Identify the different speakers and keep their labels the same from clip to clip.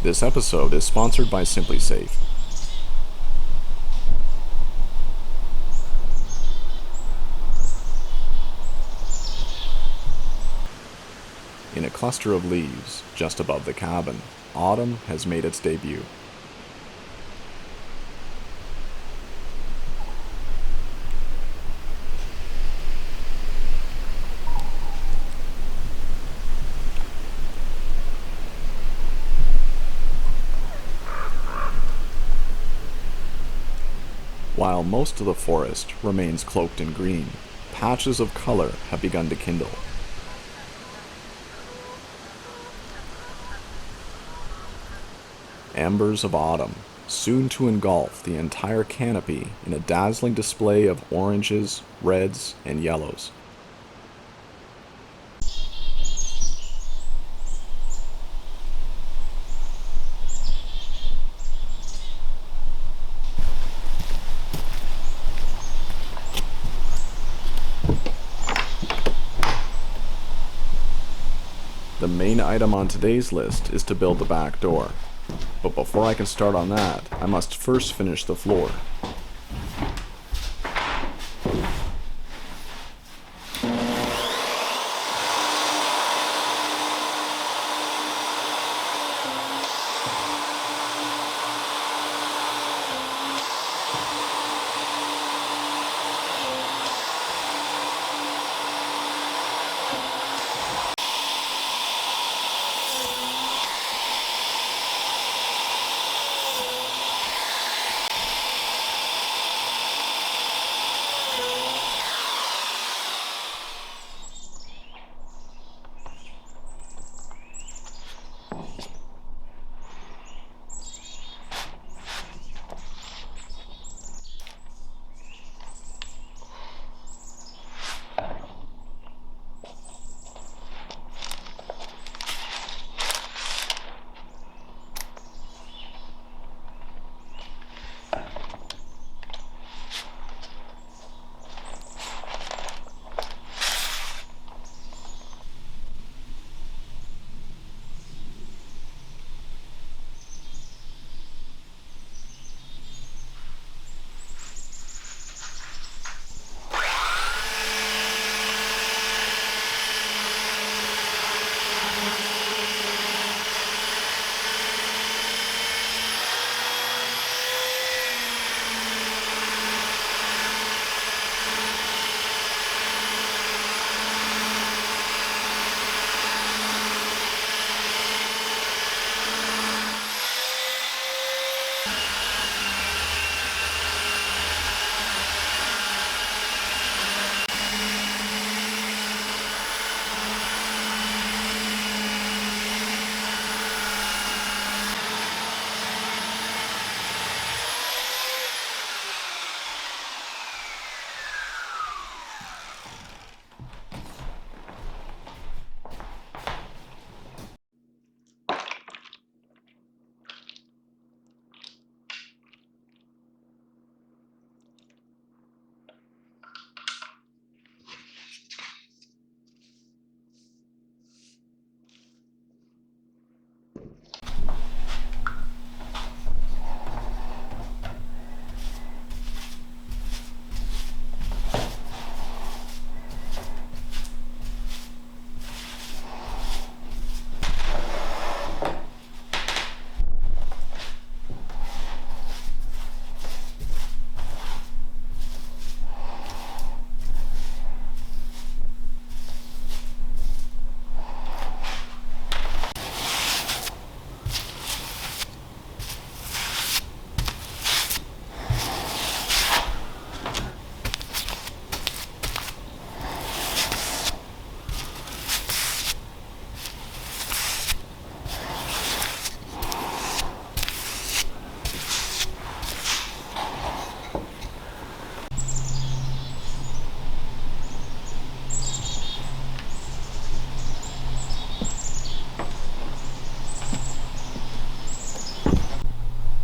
Speaker 1: This episode is sponsored by Simply Safe. In a cluster of leaves, just above the cabin, autumn has made its debut. While most of the forest remains cloaked in green, patches of color have begun to kindle. Embers of autumn, soon to engulf the entire canopy in a dazzling display of oranges, reds, and yellows. The main item on today's list is to build the back door. But before I can start on that, I must first finish the floor.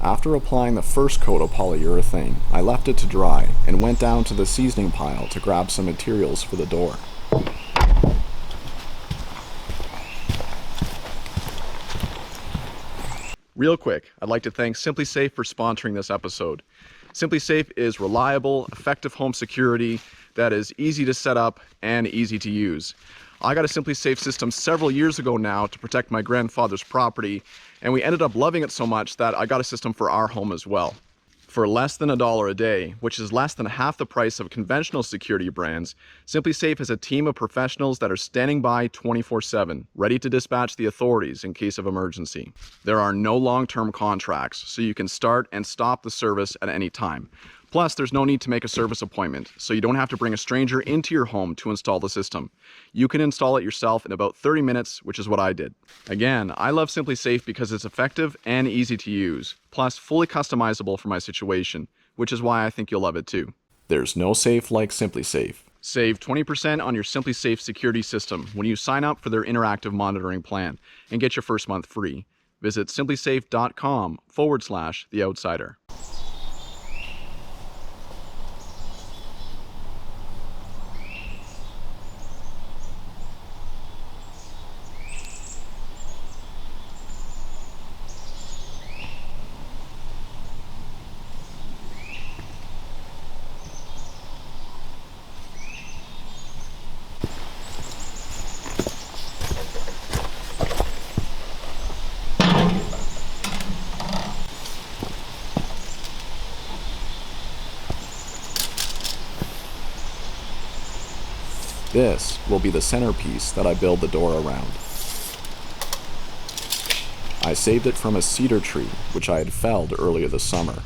Speaker 1: After applying the first coat of polyurethane, I left it to dry and went down to the seasoning pile to grab some materials for the door. Real quick, I'd like to thank Simply Safe for sponsoring this episode. Simply Safe is reliable, effective home security that is easy to set up and easy to use. I got a Simply Safe system several years ago now to protect my grandfather's property, and we ended up loving it so much that I got a system for our home as well. For less than $1 a day, which is less than half the price of conventional security brands, Simply Safe has a team of professionals that are standing by 24/7, ready to dispatch the authorities in case of emergency. There are no long-term contracts, so you can start and stop the service at any time. Plus, there's no need to make a service appointment, so you don't have to bring a stranger into your home to install the system. You can install it yourself in about 30 minutes, which is what I did. Again, I love Simply Safe because it's effective and easy to use, plus fully customizable for my situation, which is why I think you'll love it too. There's no safe like Simply Safe. Save 20% on your Simply Safe security system when you sign up for their interactive monitoring plan and get your first month free. Visit simplysafe.com/The Outsider. This will be the centerpiece that I build the door around. I saved it from a cedar tree, which I had felled earlier this summer.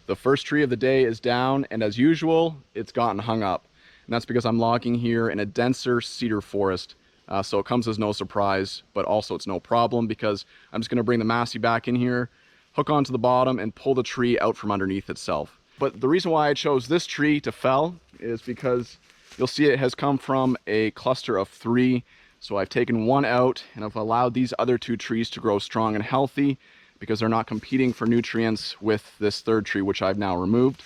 Speaker 1: The first tree of the day is down, and as usual, it's gotten hung up. And that's because I'm logging here in a denser cedar forest. So it comes as no surprise, but also it's no problem because I'm just gonna bring the Massey back in here, hook onto the bottom, and pull the tree out from underneath itself. But the reason why I chose this tree to fell is because you'll see it has come from a cluster of 3. So I've taken one out and I've allowed these other 2 trees to grow strong and healthy because they're not competing for nutrients with this 3rd tree, which I've now removed.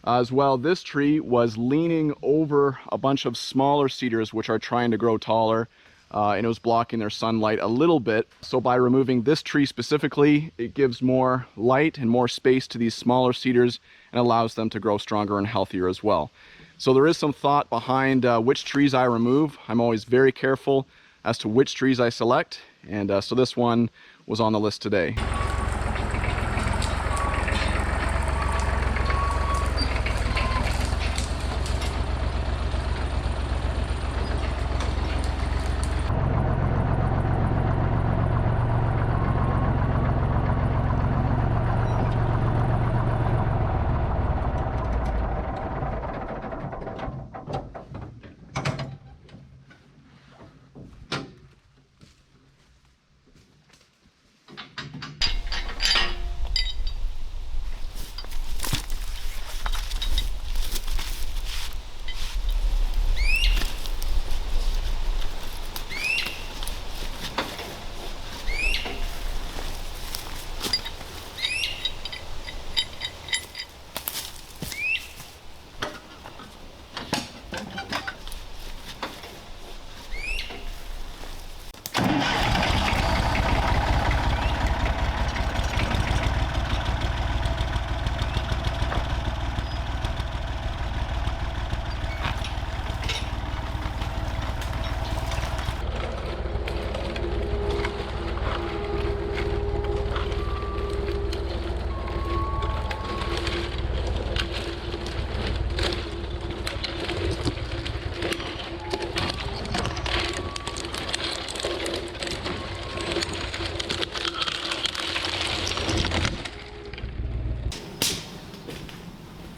Speaker 1: As well, this tree was leaning over a bunch of smaller cedars which are trying to grow taller. and it was blocking their sunlight a little bit. So by removing this tree specifically, it gives more light and more space to these smaller cedars and allows them to grow stronger and healthier as well. So there is some thought behind which trees I remove. I'm always very careful as to which trees I select, and so this one was on the list today.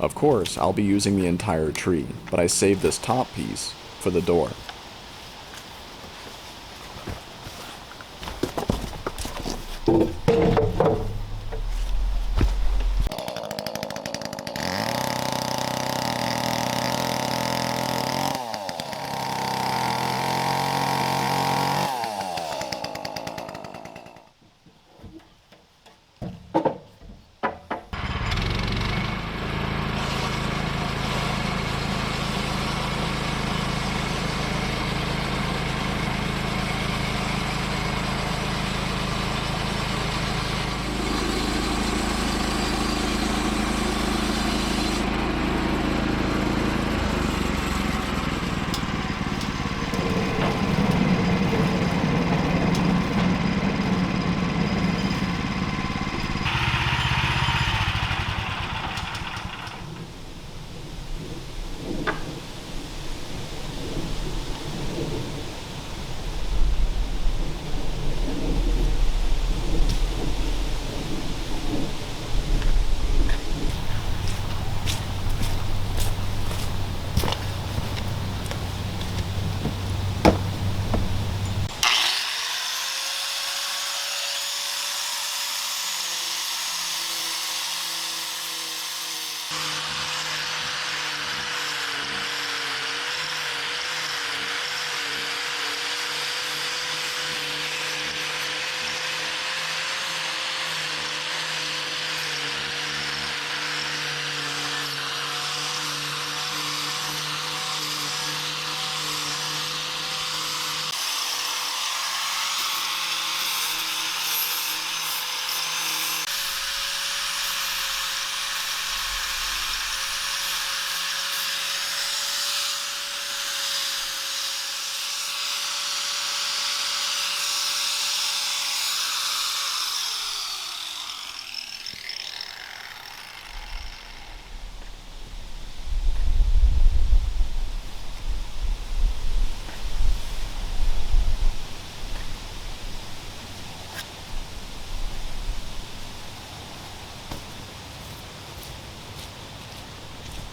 Speaker 1: Of course, I'll be using the entire tree, but I saved this top piece for the door.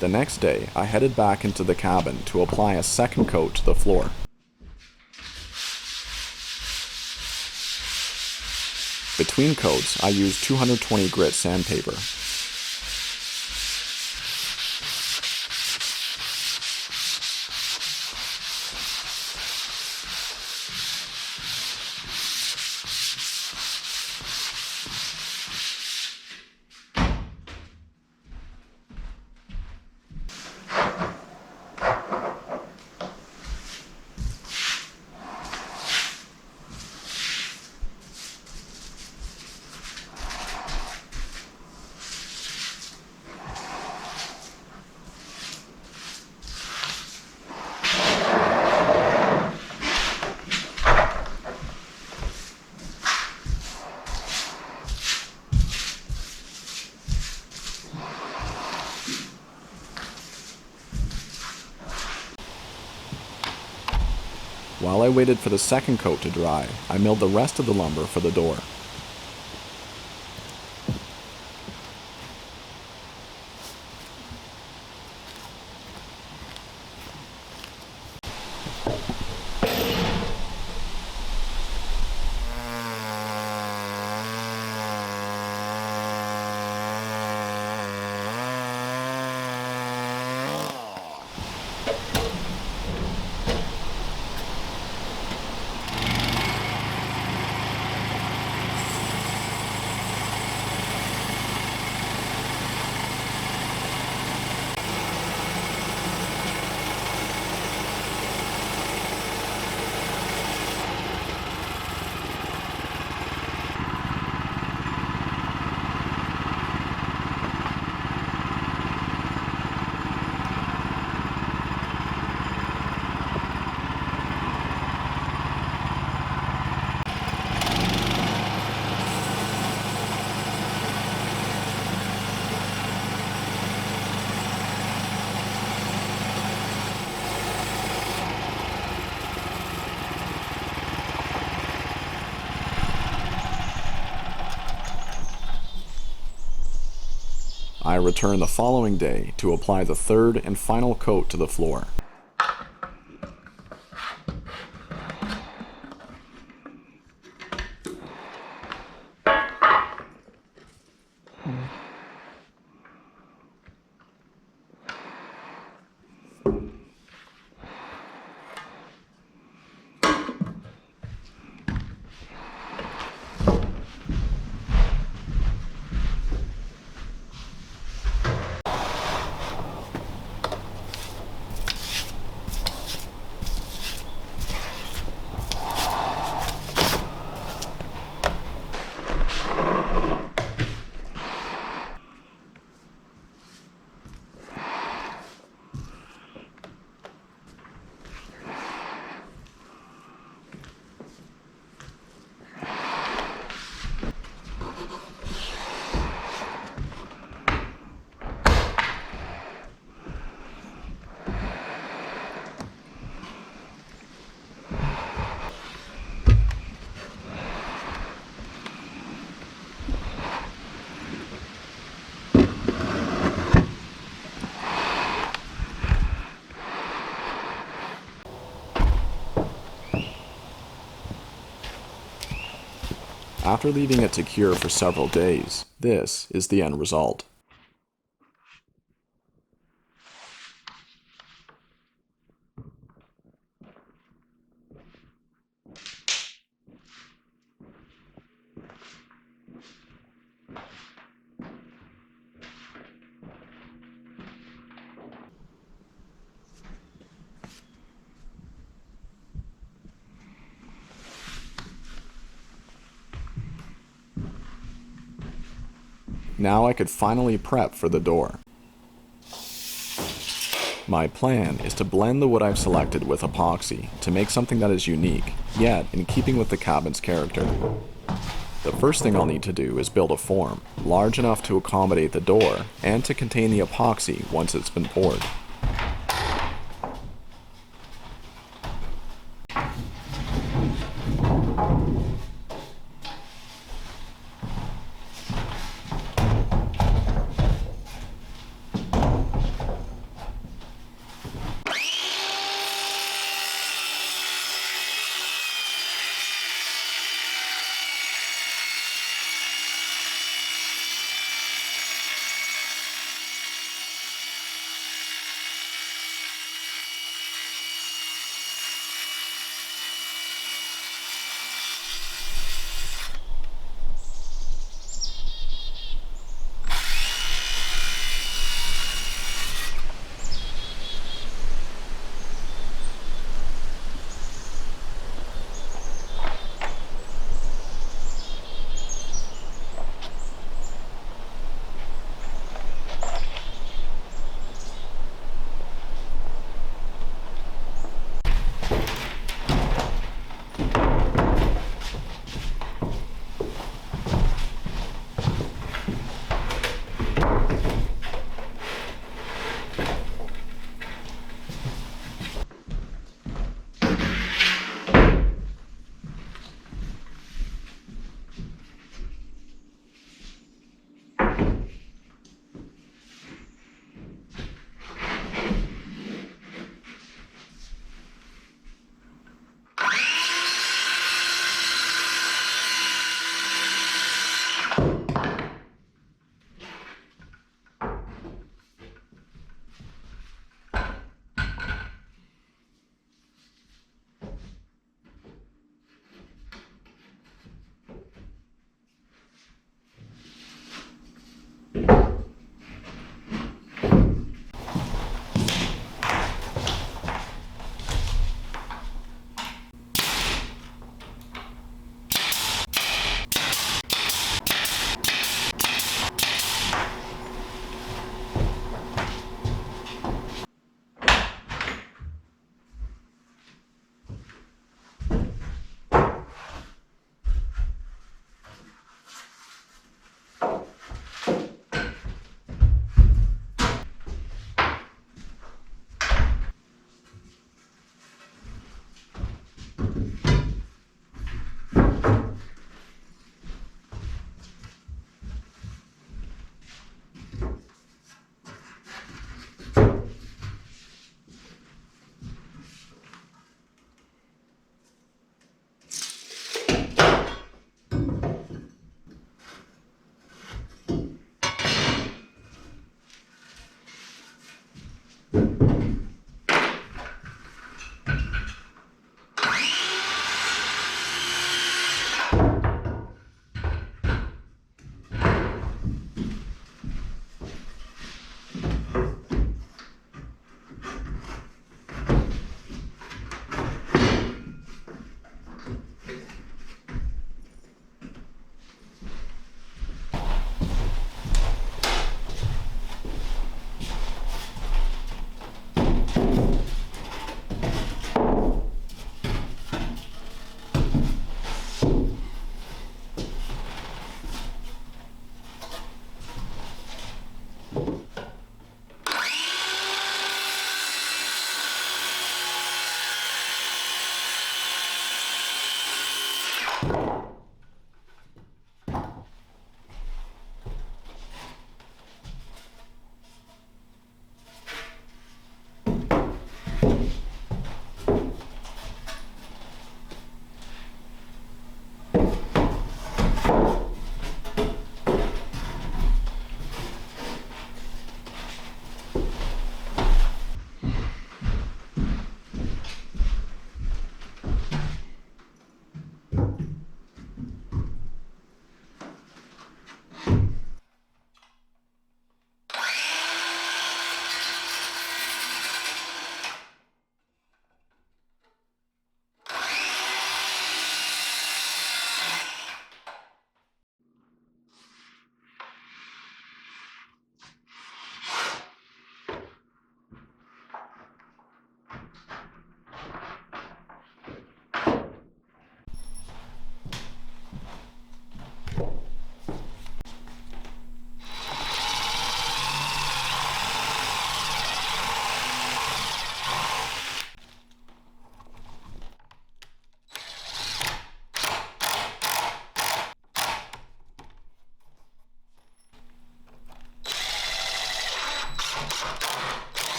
Speaker 1: The next day, I headed back into the cabin to apply a second coat to the floor. Between coats, I used 220 grit sandpaper. While I waited for the second coat to dry, I milled the rest of the lumber for the door. I returned the following day to apply the third and final coat to the floor. After leaving it to cure for several days, this is the end result. Now I could finally prep for the door. My plan is to blend the wood I've selected with epoxy to make something that is unique, yet in keeping with the cabin's character. The first thing I'll need to do is build a form, large enough to accommodate the door and to contain the epoxy once it's been poured.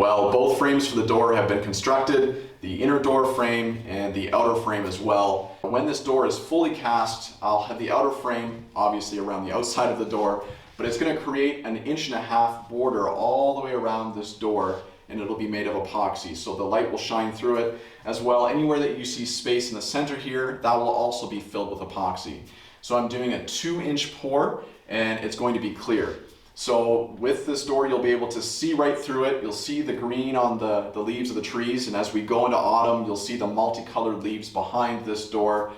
Speaker 1: Well, both frames for the door have been constructed, the inner door frame and the outer frame as well. When this door is fully cast, I'll have the outer frame obviously around the outside of the door, but it's going to create an 1.5-inch border all the way around this door, and it'll be made of epoxy, so the light will shine through it as well. Anywhere that you see space in the center here, that will also be filled with epoxy. So I'm doing a 2-inch pour, and it's going to be clear. So with this door, you'll be able to see right through it. You'll see the green on the leaves of the trees, and as we go into autumn, you'll see the multicolored leaves behind this door.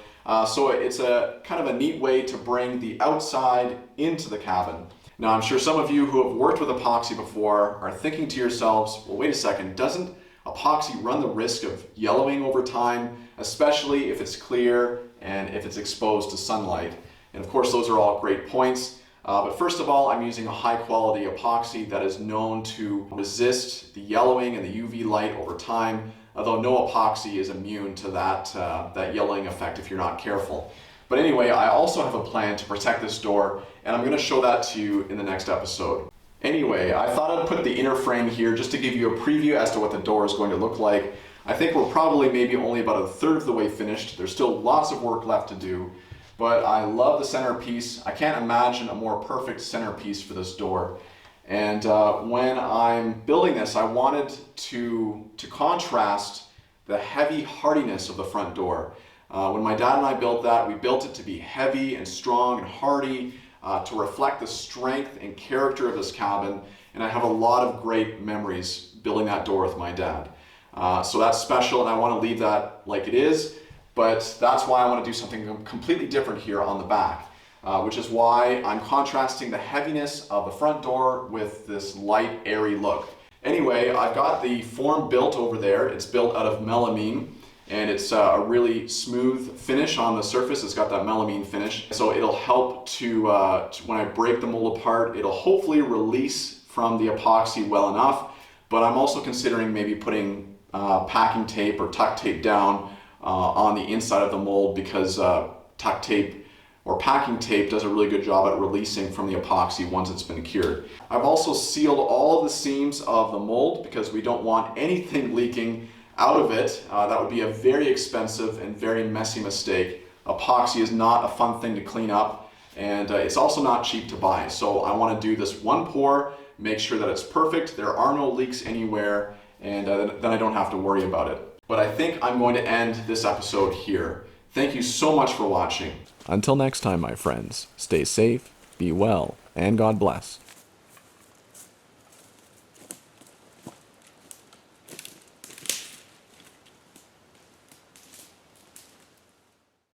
Speaker 1: So it's a kind of a neat way to bring the outside into the cabin. Now, I'm sure some of you who have worked with epoxy before are thinking to yourselves, well, wait a second, doesn't epoxy run the risk of yellowing over time, especially if it's clear and if it's exposed to sunlight? And of course, those are all great points. But first of all, I'm using a high quality epoxy that is known to resist the yellowing and the UV light over time, although no epoxy is immune to that yellowing effect if you're not careful. But anyway, I also have a plan to protect this door, and I'm going to show that to you in the next episode. Anyway, I thought I'd put the inner frame here just to give you a preview as to what the door is going to look like. I think we're probably maybe only about 1/3 of the way finished. There's still lots of work left to do. But I love the centerpiece. I can't imagine a more perfect centerpiece for this door. And when I'm building this, I wanted to contrast the heavy hardiness of the front door. When my dad and I built that, we built it to be heavy and strong and hardy, to reflect the strength and character of this cabin. And I have a lot of great memories building that door with my dad. So that's special, and I want to leave that like it is. But that's why I want to do something completely different here on the back, which is why I'm contrasting the heaviness of the front door with this light, airy look. Anyway, I've got the form built over there. It's built out of melamine, and it's a really smooth finish on the surface. It's got that melamine finish, so it'll help to when I break the mold apart, it'll hopefully release from the epoxy well enough. But I'm also considering maybe putting packing tape or tuck tape down on the inside of the mold, because tuck tape or packing tape does a really good job at releasing from the epoxy once it's been cured. I've also sealed all of the seams of the mold because we don't want anything leaking out of it. That would be a very expensive and very messy mistake. Epoxy is not a fun thing to clean up, and it's also not cheap to buy. So I want to do this one pour, make sure that it's perfect, there are no leaks anywhere, and then I don't have to worry about it. But I think I'm going to end this episode here. Thank you so much for watching.
Speaker 2: Until next time, my friends, stay safe, be well, and God bless.